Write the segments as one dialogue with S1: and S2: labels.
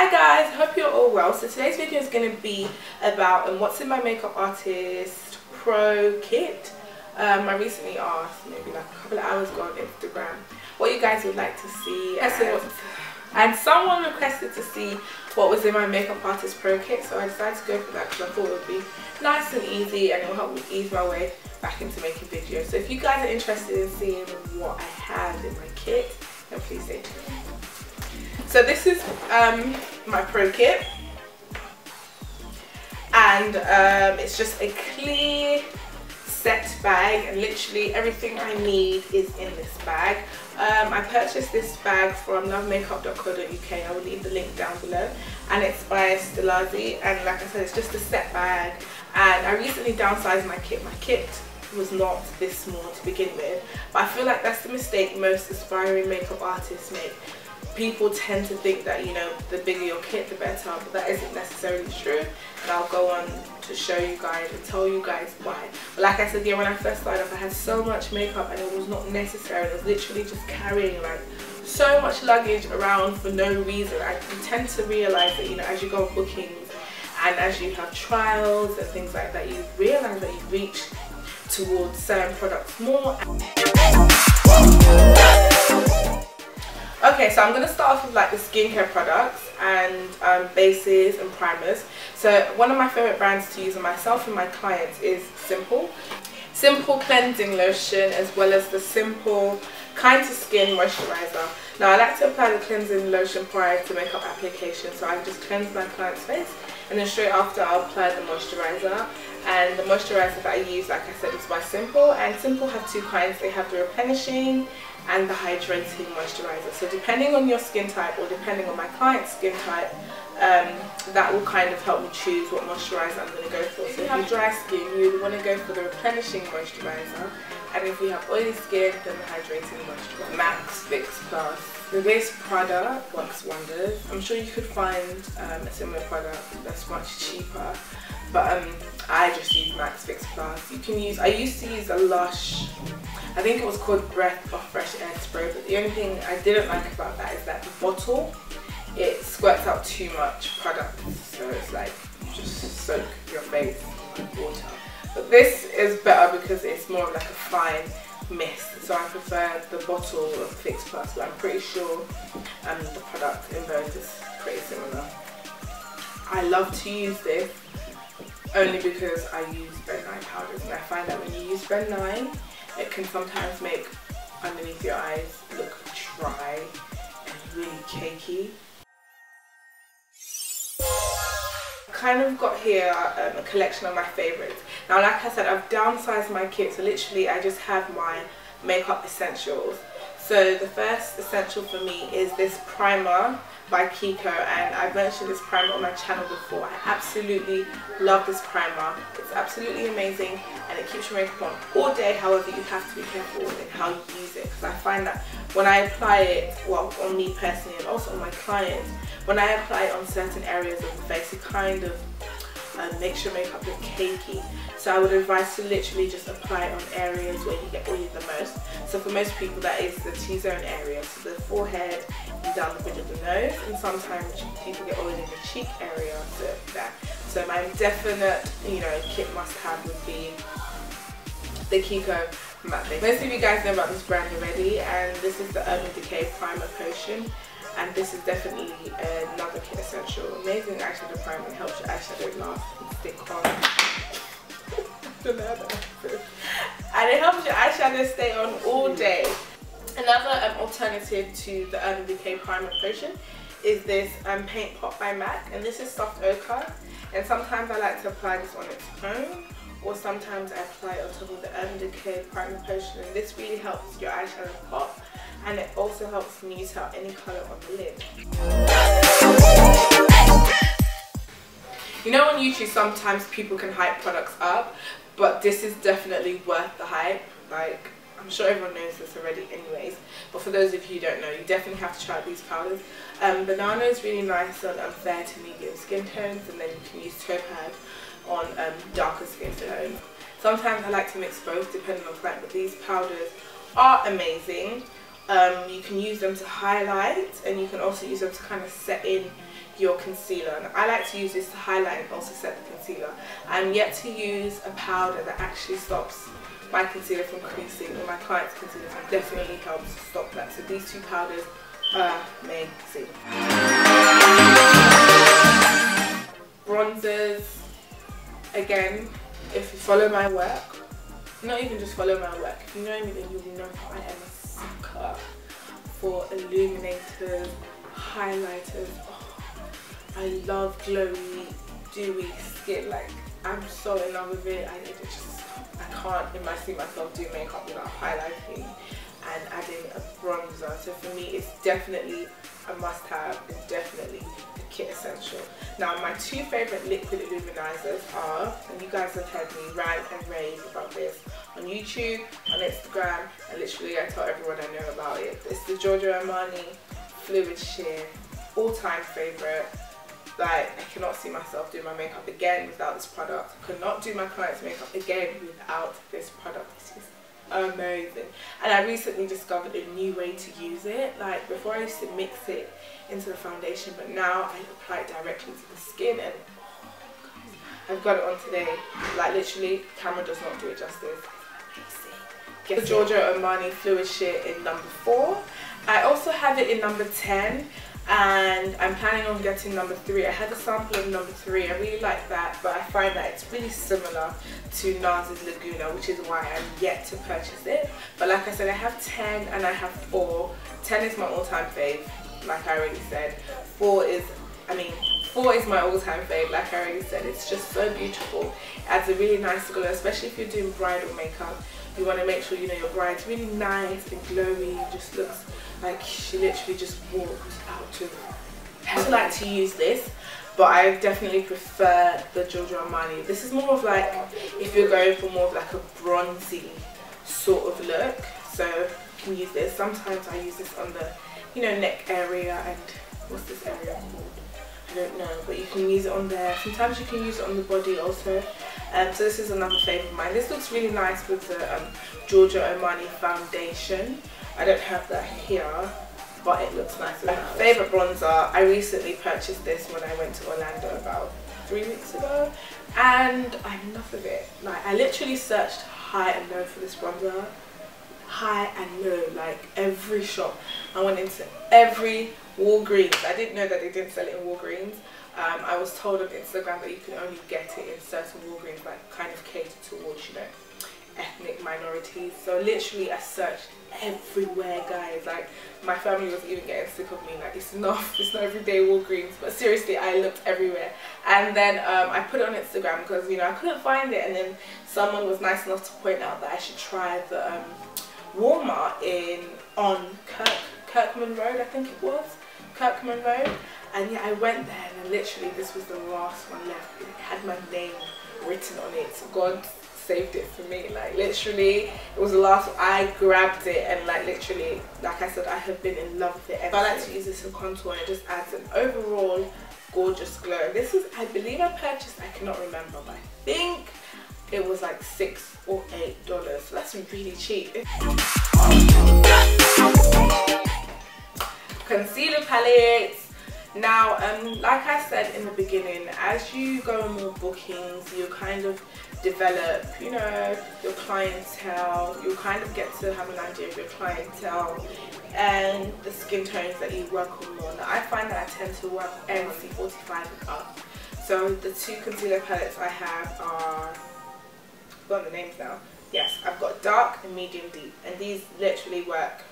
S1: Hi guys, hope you're all well. So today's video is going to be about what's in my makeup artist pro kit. I recently asked, maybe like a couple of hours ago on Instagram, what you guys would like to see, and someone requested to see what was in my makeup artist pro kit, so I decided to go for that because I thought it would be nice and easy and it will help me ease my way back into making videos. So if you guys are interested in seeing what I have in my kit, then please stay tuned. So this is my pro kit, and it's just a clear set bag, and literally everything I need is in this bag. I purchased this bag from lovemakeup.co.uk. I will leave the link down below, and it's by Moisturising, and like I said, it's just a set bag. And I recently downsized my kit. My kit was not this small to begin with, but I feel like that's the mistake most aspiring makeup artists make. People tend to think that, you know, the bigger your kit the better, but that isn't necessarily true, and I'll go on to show you guys and tell you guys why. But like I said, yeah, when I first started off, I had so much makeup and it was not necessary. I was literally just carrying like so much luggage around for no reason. You tend to realize that, you know, as you go on bookings and as you have trials and things like that, you realize that you reach towards certain products more. Okay, so I'm going to start off with like the skincare products and bases and primers. So one of my favourite brands to use on myself and my clients is Simple Cleansing Lotion, as well as the Simple Kind to Skin Moisturiser. Now I like to apply the cleansing lotion prior to makeup application, so I just cleanse my client's face and then straight after I'll apply the moisturiser. And the moisturiser that I use, like I said, is by Simple, and Simple have two kinds. They have the replenishing and the hydrating moisturiser. So depending on your skin type, or depending on my client's skin type, that will kind of help me choose what moisturiser I'm going to go for. So if you have dry skin, you would want to go for the replenishing moisturiser, and if you have oily skin, then the hydrating moisturiser. Max Fix Plus. This product works wonders. I'm sure you could find a similar product that's much cheaper, but I just use Max Fix Plus. You can use, I used to use a Lush, I think it was called Breath of Fresh Air spray, but the only thing I didn't like about that is that the bottle, it squirts out too much product, so it's like you just soak your face with water. But this is better because it's more of like a fine mist, so I prefer the bottle of Fix Plus, but I'm pretty sure the product in both is pretty similar. I love to use this only because I use Ben 9 powders, and I find that when you use Ben 9, it can sometimes make underneath your eyes look dry and really cakey. Kind of got here a collection of my favourites. Now like I said, I've downsized my kit, so literally I just have my makeup essentials. So the first essential for me is this primer by Kiko, and I've mentioned this primer on my channel before. I absolutely love this primer. It's absolutely amazing and it keeps your makeup on all day. However, you have to be careful in how you use it, because I find that when I apply it, well, on me personally and also on my clients, when I apply it on certain areas of the face, it kind of makes your makeup look cakey. So I would advise to literally just apply it on areas where you get oily the most. So for most people, that is the T-zone area, so the forehead and down the bridge of the nose, and sometimes people get oily in the cheek area, so that. So my definite, you know, kit must-have would be the Kiko matte base. Most of you guys know about this brand already, and this is the Urban Decay Primer Potion. And this is definitely another kit essential. Amazing eyeshadow primer, helps your eyeshadow last and stick on. And it helps your eyeshadow stay on all day. Another alternative to the Urban Decay Primer Potion is this Paint Pot by MAC, and this is soft ochre. And sometimes I like to apply this on its own, or sometimes I apply it on top of the Urban Decay Primer Potion, and this really helps your eyeshadow pop. And it also helps mute out any colour on the lid. You know, on YouTube sometimes people can hype products up, but this is definitely worth the hype. Like, I'm sure everyone knows this already anyways, but for those of you who don't know, you definitely have to try these powders. Banana is really nice on fair to medium skin tones, and then you can use Topaz on darker skin tones. Sometimes I like to mix both depending on client, but these powders are amazing. You can use them to highlight, and you can also use them to kind of set in your concealer. And I like to use this to highlight and also set the concealer. I'm yet to use a powder that actually stops my concealer from creasing, or my client's concealer definitely helps stop that. So these two powders are amazing. Bronzers, again, if you follow my work, not even just follow my work, if you know me, then you'll know I am a sucker for illuminators, highlighters. Oh, I love glowy, dewy skin. Like, I'm so in love with it. I can't see myself doing makeup without highlighting and adding a bronzer. So for me, it's definitely a must-have. It's definitely the kit essential. Now, my two favourite liquid illuminizers are, and you guys have heard me rant and rave about this on YouTube, on Instagram, and literally I tell everyone I know about it. It's the Giorgio Armani Fluid Sheer, all-time favourite. Like, I cannot see myself doing my makeup again without this product. I could not do my client's makeup again without this product. This is amazing. And I recently discovered a new way to use it. Like, before I used to mix it into the foundation, but now I apply it directly to the skin, and oh, guys, I've got it on today. Like, literally, camera does not do it justice. Get the Giorgio Armani Fluid Sheer in number 4. I also have it in number 10. And I'm planning on getting number 3. I had a sample of number 3. I really like that, but I find that it's really similar to NARS's Laguna, which is why I'm yet to purchase it. But like I said, I have 10 and I have 4. 10 is my all-time fave, like I already said. 4 is my all-time fave, like I already said. It's just so beautiful. It adds a really nice glow, especially if you're doing bridal makeup. You want to make sure, you know, your bride's really nice and glowy, just looks like she literally just walked out to I also like to use this, but I definitely prefer the Giorgio Armani. This is more of like, if you're going for more of like a bronzy sort of look, so you can use this. Sometimes I use this on the, you know, neck area, and what's this area called? I don't know, but you can use it on there. Sometimes you can use it on the body also. So this is another favourite of mine. This looks really nice with the Giorgio Armani foundation. I don't have that here, but it looks nice. My favourite bronzer, I recently purchased this when I went to Orlando about 3 weeks ago, and I'm in love with it. Like, I literally searched high and low for this bronzer. High and low, like every shop. I went into every Walgreens. I didn't know that they didn't sell it in Walgreens. I was told on Instagram that you can only get it in certain Walgreens, like kind of catered towards, you know, ethnic minorities. So literally I searched everywhere, guys. Like, my family was even getting sick of me, like, it's not everyday Walgreens. But seriously, I looked everywhere, and then I put it on Instagram because, you know, I couldn't find it, and then someone was nice enough to point out that I should try the Walmart on Kirkman Road, I think it was Kirkman Road. And yeah, I went there, and literally this was the last one left. It had my name written on it. So God saved it for me. Like, literally, it was the last one. I grabbed it, and like literally, like I said, I have been in love with it. I like to use this in contour, and it just adds an overall gorgeous glow. This is, I believe I purchased, I cannot remember, but I think it was like $6 or $8. So that's really cheap. Concealer palettes. Now, like I said in the beginning, as you go on more bookings, you kind of develop, you know, your clientele. You kind of get to have an idea of your clientele and the skin tones that you work on more. Now, I find that I tend to work MC 45 and up. So the two concealer palettes I have are, I've got the names now. Yes, I've got dark and medium deep, and these literally work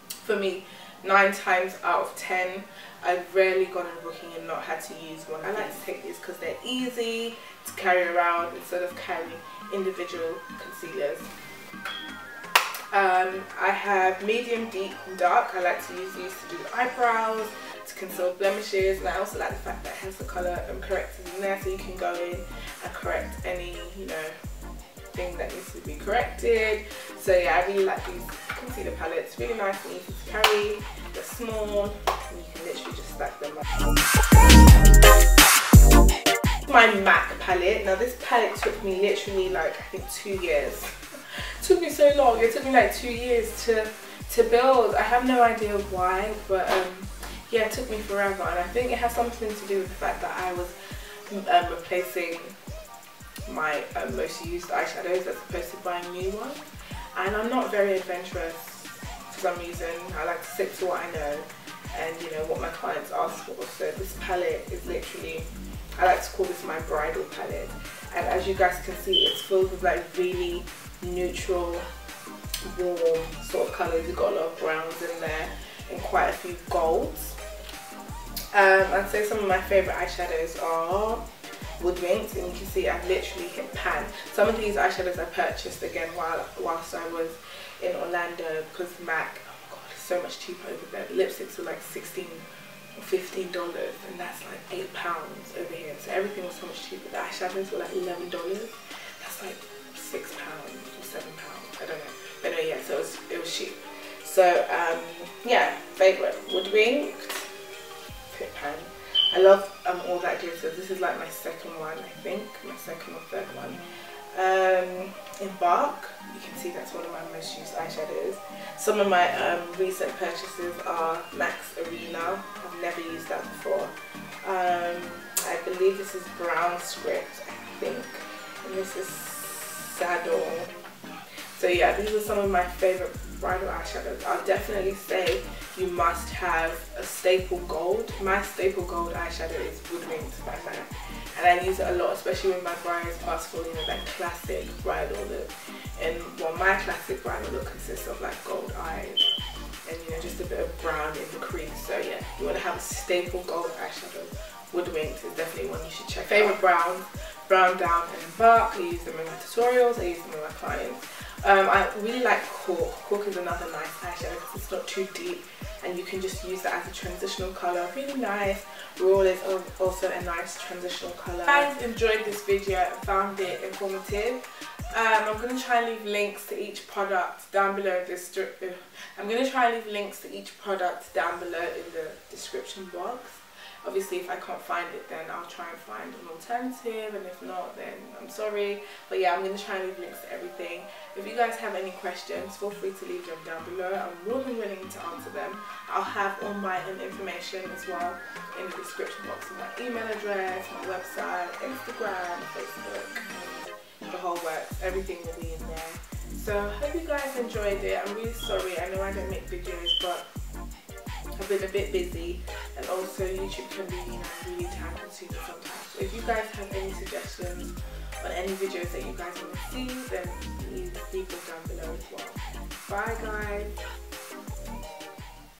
S1: for me 9 times out of 10. I've rarely gone on booking and not had to use one. I like to take these because they're easy to carry around instead of carrying individual concealers. I have medium, deep and dark. I like to use these to do the eyebrows, to conceal blemishes, and I also like the fact that it has the colour correctors in there, so you can go in and correct any, you know, thing that needs to be corrected. So yeah, I really like these concealer palettes. Really nice and easy to carry. They're small, and you can literally just stack them up. My MAC palette. Now this palette took me literally like, I think 2 years. It took me so long. It took me like 2 years to to build. I have no idea why, but yeah, it took me forever, and I think it has something to do with the fact that I was replacing my most used eyeshadows as opposed to buying new ones, and I'm not very adventurous for some reason. I like to stick to what I know and, you know, what my clients ask for. So this palette is literally, I like to call this my bridal palette, and as you guys can see, it's filled with like really neutral, warm sort of colours. You've got a lot of browns in there and quite a few golds. I'd say some of my favourite eyeshadows are Woodwinked, and you can see I've literally hit pan. Some of these eyeshadows I purchased again whilst I was in Orlando, because MAC, oh my god, it's so much cheaper over there. The lipsticks were like $16 or $15, and that's like £8 over here. So everything was so much cheaper. The eyeshadows were like $11. That's like £6 or £7. I don't know. But anyway, yeah, so it was cheap. So yeah, favourite Woodwinked, hit pan. I love all that glitter. This is like my second one, I think, my second or third one. Embark, you can see that's one of my most used eyeshadows. Some of my recent purchases are MAC Arena. I've never used that before. I believe this is Brown Script, I think, and this is Saddle. So yeah, these are some of my favourite bridal eyeshadows. I'll definitely say you must have a staple gold. My staple gold eyeshadow is Woodwinked by MAC, and I use it a lot, especially when my brides ask for, you know, that classic bridal look. And well, my classic bridal look consists of like gold eyes and, you know, just a bit of brown in the crease. So yeah, you want to have a staple gold eyeshadow. Woodwinked is definitely one you should check out. Favourite browns, Brown Down and Embark. I use them in my tutorials, I use them with my clients. I really like Cork. Cork is another nice eyeshadow because it's not too deep, and you can just use that as a transitional colour. Really nice. Raw is also a nice transitional colour. If you guys enjoyed this video and found it informative, I'm going to try and leave links to each product down below I'm going to try and leave links to each product down below in the description box. Obviously, if I can't find it, then I'll try and find an alternative, and if not, then I'm sorry. But yeah, I'm going to try and leave links to everything. If you guys have any questions, feel free to leave them down below. I'm more than willing to answer them. I'll have all my information as well in the description box, my email address, my website, Instagram, Facebook, and the whole works. Everything will be in there. So I hope you guys enjoyed it. I'm really sorry. I know I don't make videos, but I've been a bit busy, and also YouTube can be, you know, really time consuming sometimes. So if you guys have any suggestions on any videos that you guys want to see, then please leave them down below as well. Bye guys.